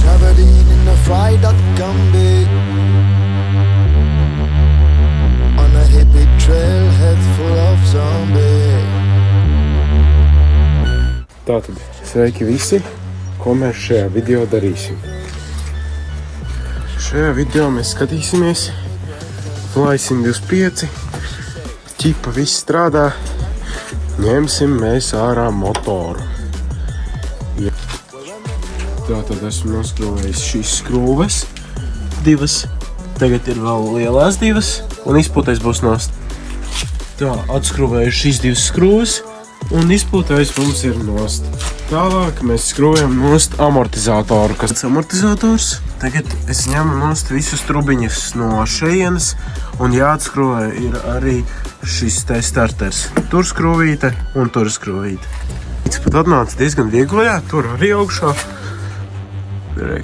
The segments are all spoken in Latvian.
Traveling in a fried up Gumby on a hippie trailhead full of zombies. Tātad, sveiki visi, ko mēs šajā video darīsim. Šajā video mēs skatīsimies Fly 125, ķipa viss strādā, ņemsim mēs ārā motoru. Tātad esmu noskrūvējis šīs skrūves, divas, tagad ir vēl lielās divas un izpūtais būs nost. Tā, atskrūvēju šīs divas skrūves un izpūtais mums ir nost. Tālāk mēs skrūvējam nost amortizatoru. Kas ir amortizators? Tagad es ņemu nost visus trubiņus no šejienes un jāatskrūvē ir arī šis te starters. Tur skrūvīte un tur skrūvīte. Tas pat atnāca diezgan vieglajā, tur arī augšā.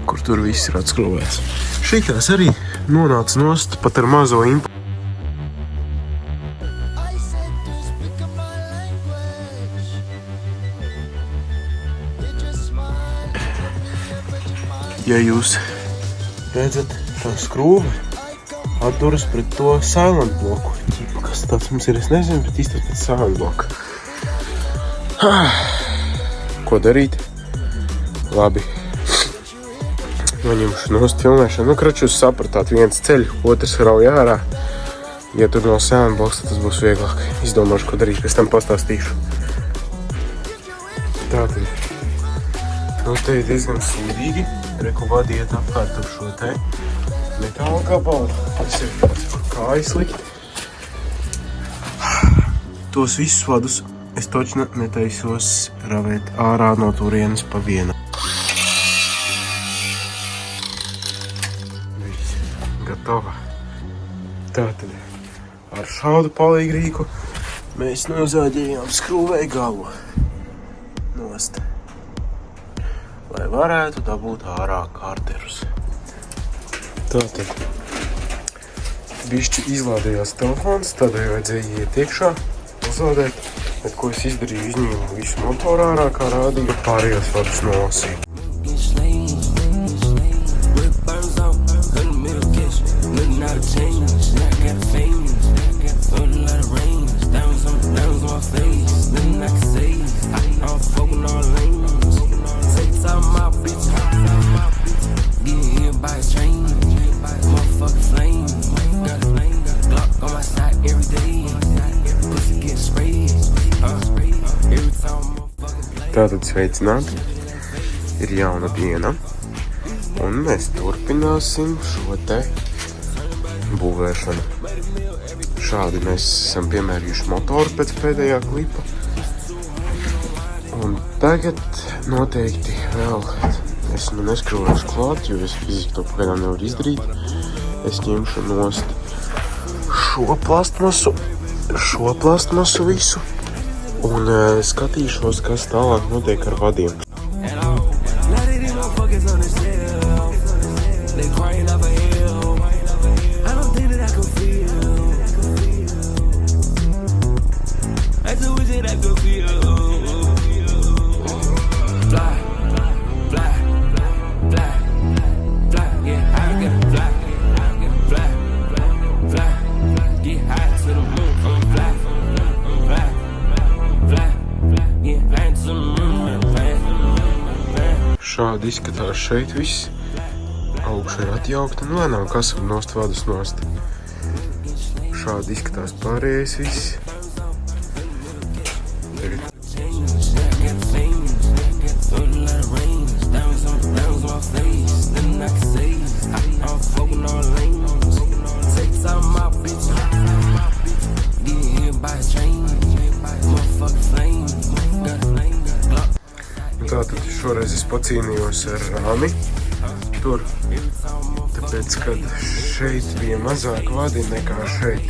Kur tur viss ir atskrūvēts. Šitās arī nonāca nost pat ar mazo impulsu. Ja jūs redzat to skrūvi, atduras pret to silent bloku. Ķipa, kas tāds mums ir, es nezinu, bet īstais pēc silent bloka. Ko darīt? Labi. Noņemšu nost filmēšanu. Kraču jūs sapratāt, viens ceļ, otrs rauj ārā. Ja tur nav silent bloks, tad tas būs vieglāk. Izdomāšu, ko darīt, pēc tam pastāstīšu. Tātad. Nu, te ir diezgan sūdīgi. Reku vadiet apkārt ar šo te metāla gabalu. Tas ir kājas likt. Tos visus vadus es točna netaisos ravēt ārā no turienes pa vienu. Viss, gatava. Tātad ar šādu palīgrīku mēs nozāģējām skrūvēju galu nost, lai varētu dabūt ārā karterus. Tātad bišķi izlādējās telefons, tādēļ vajadzēja iet iekšā, uzlādēt, bet ko es izdarīju, izņēmu visu motoru ārā, kā rādīju, pārējos vadus nolasīju. Tātad sveicināti, ir jauna diena, un mēs turpināsim šo te būvēšanu. Šādi mēs esam piemērījuši motoru pēc pēdējā klipa, un tagad noteikti vēl es neskrūvēšu klāt, jo es fiziski to pagaidām nevaru izdarīt. Es ņemšu nost šo plastmasu visu, un skatīšos, kas tālāk notiek ar vadiem. Šādi izskatās šeit viss. Augša ir atjaukta, nu lēnām kasam nost vadus nost. Šādi izskatās pārējais viss. Tagad. Tātad šoreiz es pacīnījos ar rāmi tur, tāpēc, kad šeit bija mazāk vadi nekā šeit.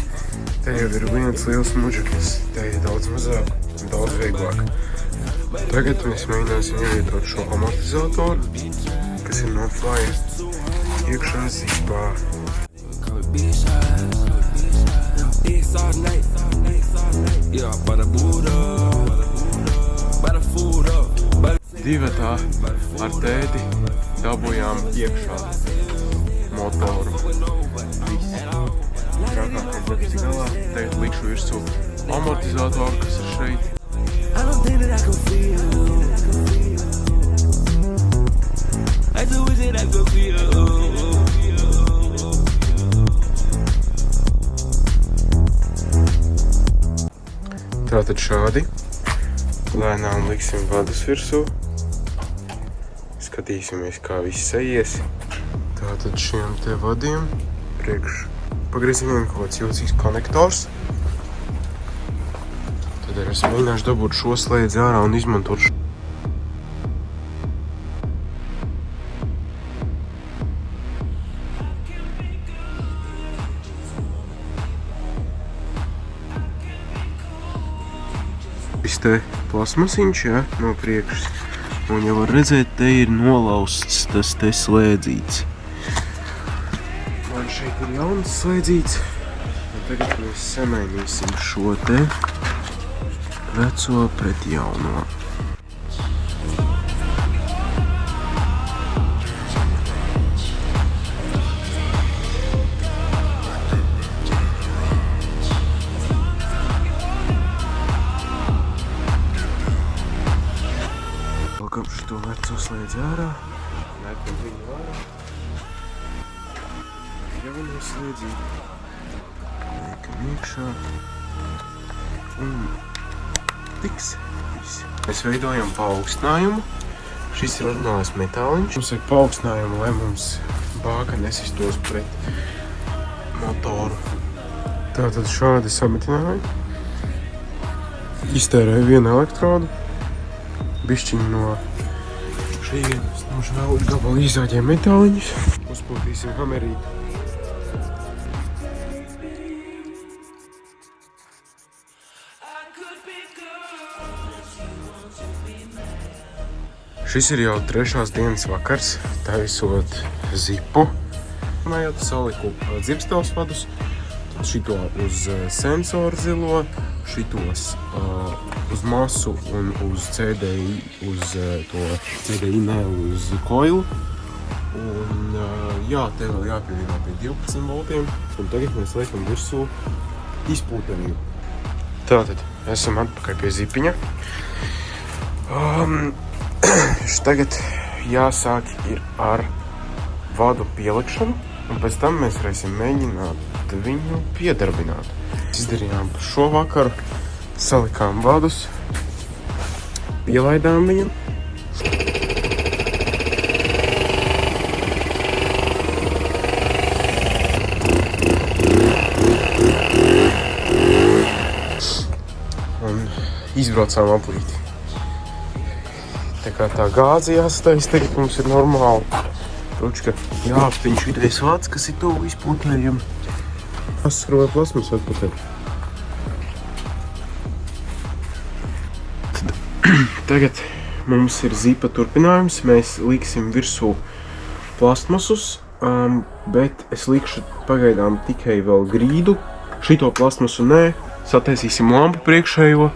Te jau ir viens liels muģeklis, te ir daudz mazāk un daudz vieglāk. Tagad mēs mēģināsim ievietot šo amortizatoru, kas ir no Fly iekšā zipā. divatā ar tēti dabūjām iekšā motoru. Viss. Trakākais darbs tik galā. Tagad likšu virsū amortizatoru, kas ir šeit. I don't think that I can feel. I do wish that I could feel. Tātad šādi. Lēnām liksim vadus virsū. Skatīsimies, kā viss aizies. Tātad šiem te vadiem priekš pagriezieniem kaut kāds jūtīgs konektors. Tad arī es mēģināšu dabūt šo slēdzi ārā un izmantot šo. Šis te plasmasiņš, jā, no priekšas. Un jau var redzēt, te ir nolausts tas te slēdzīts. Man šeit ir jauns slēdzīts. Un tagad mēs samainīsim šo te veco pret jauno. Valkam šito veco slēdzi ārā. Metam viņu ārā. Jauno slēdzīti. Liekam iekšā. Un tiks viss. Mēs veidojam paaugstinājumu. Šis ir ordinālais metāliņš. Mums vajag paaugstinājumu, lai mums bāka nesistos pret motoru. Tātad šādi sametināju. Iztērēju vienu elektrodu. Bišķiņu no šīs. Mums vēl gabalu izāģēju metāliņus. Uzpūtīsim hamerīti. Šis ir jau 3. dienas vakars, taisot zipu. Runājot, saliku dzirkstevs vadus, tad šito uz sensoru zilo, šitos uz masu un uz CDI, uz to CDI, ne uz koilu. Un jā, te vēl jāpievieno pie 12 voltiem, un tagad mēs liekam virsū izpūtēju. Tātad, esam atpakaļ pie zipiņa. Tagad jāsāk ir ar vadu pielikšanu, un pēc tam mēs varēsim mēģināt viņu piedarbināt. Izdarījām šo vakaru, salikām vadus, pielaidām viņu. Un izbraucām aplīti. Tā kā tā gāze jāstais, tagad mums ir normāli. Ručka jāaptiņ šitais vats, kas ir tuvu izpūtējam. Askroja plasmas atpakaļ. Tagad mums ir zipa turpinājums. Mēs liksim virsū plastmasus, bet es likšu pagaidām tikai vēl grīdu. Šito plastmasu nē, sataisīsim lampu priekšējo.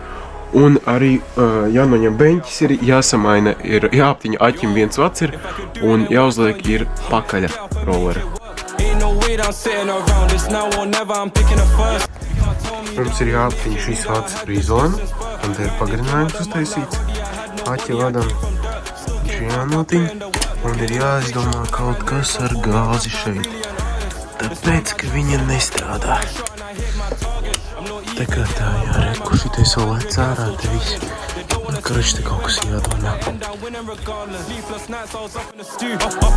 Un arī jānoņem beņķis ir, jāsamaina ir, jāaptiņa aķim viens vats ir un jāuzliek ir pakaļa rollera. Mums ir jāaptiņa šīs vats ar izolēm, un te ir pagarinājums uztaisīts. Aķi vadam, viņš jānotiņa, un ir jāizdomā kaut kas ar gāzi šeit. Tāpēc, ka viņa nestrādā. Tā kā tā jāreku šitais vēl lec ārā, te viss. Karoči, te kaut kas jādomā. Up in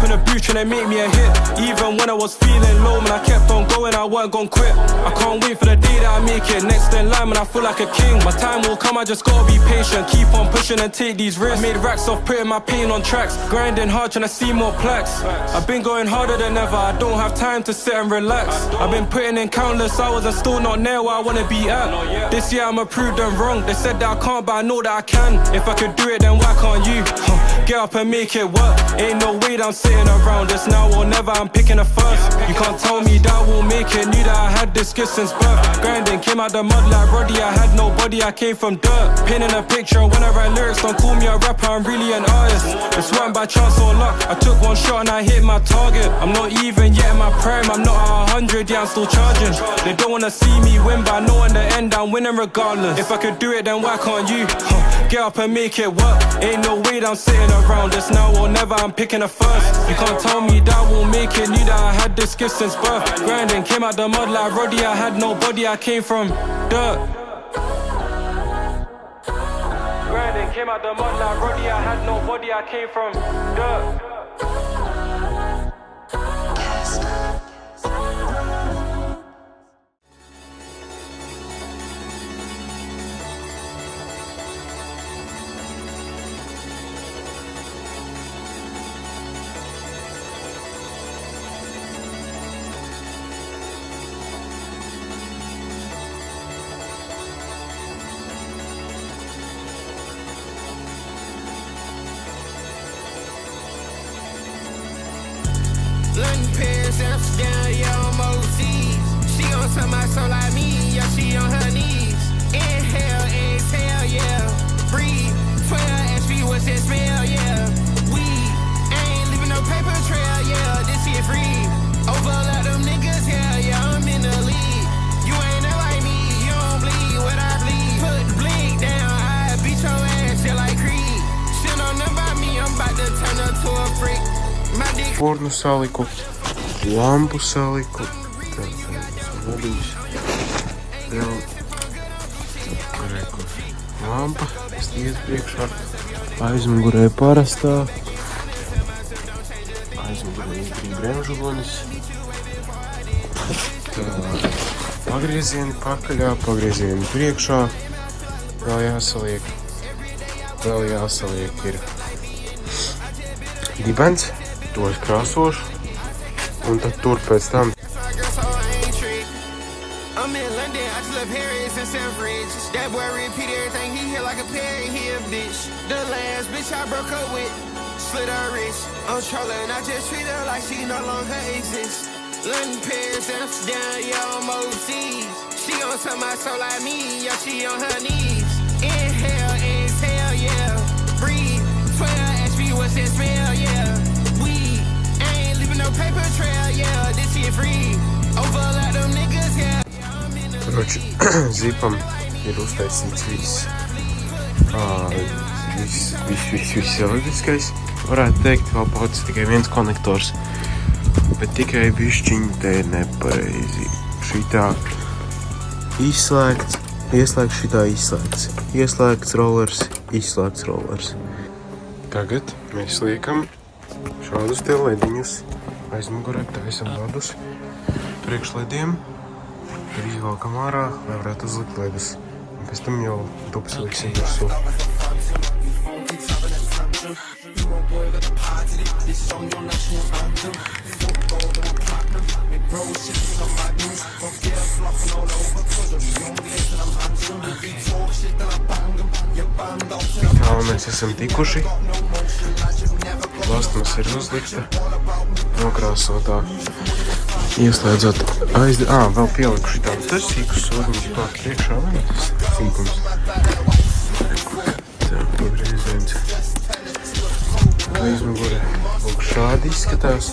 the booth trying to make me a hit. Even when I was feeling low, man, I kept on going, I weren't gonna quit. I can't wait for the day that I make it. Next in line, man, I feel like a king. My time will come, I just gotta be patient. Keep on pushing and take these risks. I made racks off putting my pain on tracks. Grinding hard, trying to see more plaques. I've been going harder than ever. I don't have time to sit and relax. I've been putting in countless hours and still not near where I wanna be at. This year I'ma prove them wrong. They said that I can't, but I know that I can. If I could do it, then why can't you? get up and make it work. Ain't no way that I'm sitting around this now or never, I'm picking a first. You can't tell me that I won't make it, knew that I had this gift since birth. Grinding, came out the mud like Roddy, I had nobody, I came from dirt. Painting a picture when I write lyrics, don't call me a rapper, I'm really an artist. It's weren't by chance or luck, I took one shot and I hit my target. I'm not even yet in my prime, I'm not at 100, yeah I'm still charging. They don't wanna see me win, but I know in the end I'm winning regardless. If I could do it, then why can't you? Get up and make it work. Ain't no way that I'm sitting around this now or never, I'm picking a first. You can't tell me that I won't make it, knew that I had this gift since birth. Grinding, came out the mud like Roddy, I had nobody, I came from dirt. Grinding, came out the mud like Roddy, I had nobody, I came from dirt. London, Paris, Amsterdam, yeah, I'm overseas. She on top my soul like me, yeah, she on her knees. Inhale, exhale, yeah, breathe. 12 HP, what's that smell, yeah. Weed, ain't leaving no paper trail, yeah, this shit free. Overlap them niggas, hell yeah, I'm in the lead. You ain't that like me, you don't bleed what I bleed. Put the blink down, I beat your ass, yeah, like Creed. Shit don't know about me, I'm about to turn her to a freak. Pornu saliku, lampu saliku, tā, vadīs, vēl, reku, lampa, stiet priekšā, aizmugurē parastā, aizmugurē iekrīt bremžugonis, tā, pagriezieni pakaļā, pagriezieni priekšā, vēl jāsaliek ir dibens. To es krāsošu, un tad tur pēc tam. I'm in London, I just left Harris and San Fridge. That boy repeat everything, he hit like a parrot, he a bitch. The last bitch I broke up with, slit her wrist. I'm trolling, I just treat her like she no longer exists. London, Paris, Amsterdam, yeah, I'm overseas. She on top my soul like me, yeah, she on her knees. Inhale, exhale, yeah, breathe. 12 HP, what's that smell, yeah. No paper trail, yeah, this shit free. Overlap them niggas, yeah. Короче, zipam ir uztaisīts viss loģiskais. Varētu teikt, vēl palicis tikai viens konektors, bet tikai bišķiņi te ir nepareizi. Šitā izslēgts, ieslēgts, šitā izslēgts. Ieslēgts rollers, izslēgts rollers. Tagad mēs liekam šādus te lediņus. Aizmugurē taisam ledus priekšlediem, tad izvalkam ārā, lai varētu uzlikt ledus. Un pēc tam jau dupes liksim virsū. Tā mēs esam tikuši. Plastmas ir uzlikta, nokrāsotā, ieslēdzot vēl pieliku šitādu tas sīkus sodiņus klāt priekšā, vai tas sīkums. Tā, pagrieziens. Aizmugurē, lūk, šādi izskatās.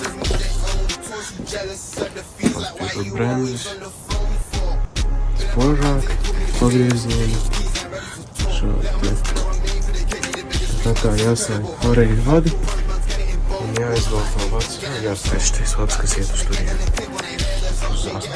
Paspiežot bremzes. Spožāk, pagriezieni. Šādi. Tā jāslēg pārējie vadi. Un jāizvelk no vads, jāspēš šīs vads, kas iet uz turieni. Uz zāstu.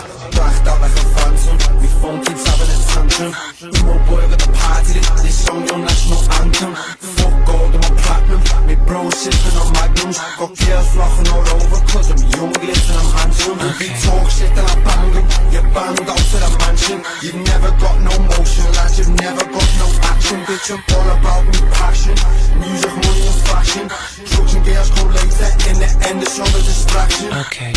Okay.